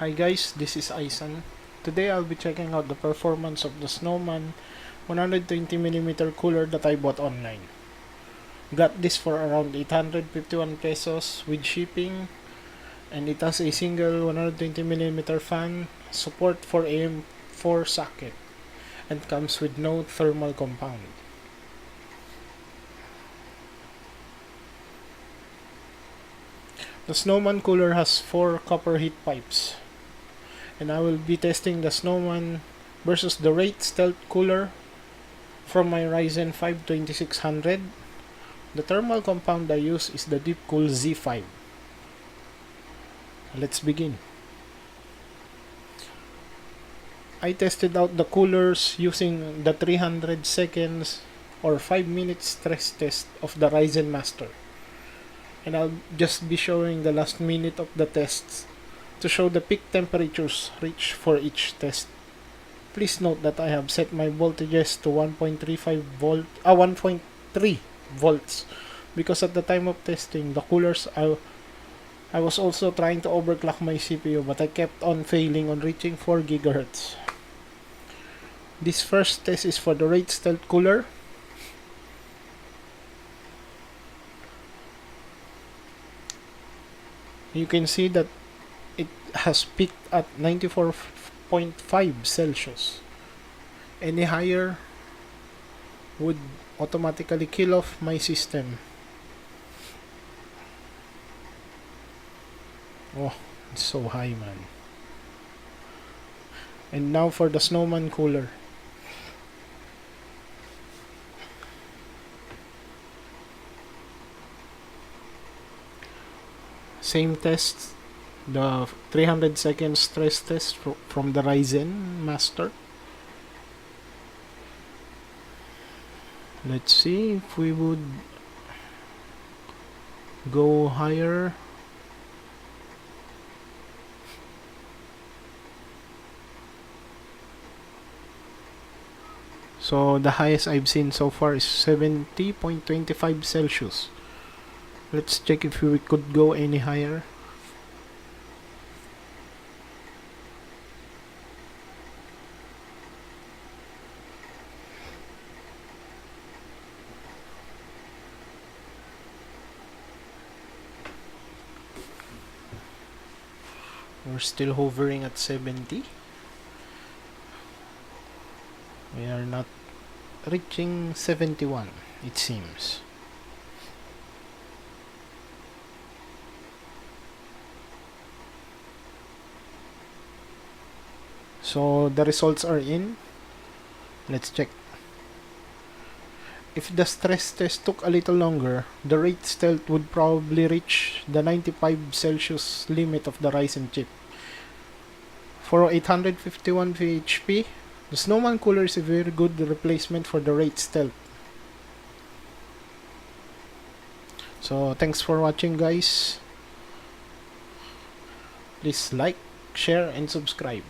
Hi guys, this is Aisan. Today I'll be checking out the performance of the Snowman 120mm cooler that I bought online. Got this for around 851 pesos with shipping, and it has a single 120mm fan, support for AM4 socket, and comes with no thermal compound. The Snowman cooler has 4 copper heat pipes, and I will be testing the Snowman versus the Wraith Stealth cooler from my Ryzen 5 2600. The thermal compound I use is the Deepcool Z5. Let's begin. I tested out the coolers using the 300 seconds or 5 minutes stress test of the Ryzen Master. And I'll just be showing the last minute of the tests to show the peak temperatures reached for each test. Please note that I have set my voltages to 1.3 volts, because at the time of testing the coolers I was also trying to overclock my CPU, but I kept on failing on reaching 4 GHz. This first test is for the Wraith Stealth cooler. You can see that it has peaked at 94.5 Celsius. Any higher would automatically kill off my system. Oh, it's so high, man. And now for the Snowman cooler. Same test, the 300 second stress test from the Ryzen Master. Let's see if we would go higher. So the highest I've seen so far is 70.25 Celsius. Let's check if we could go any higher. We're still hovering at 70. We are not reaching 71, it seems. So the results are in. Let's check. If the stress test took a little longer, the Wraith Stealth would probably reach the 95 Celsius limit of the Ryzen chip. For 851 VHP, the Snowman cooler is a very good replacement for the Wraith Stealth. So thanks for watching, guys. Please like, share, and subscribe.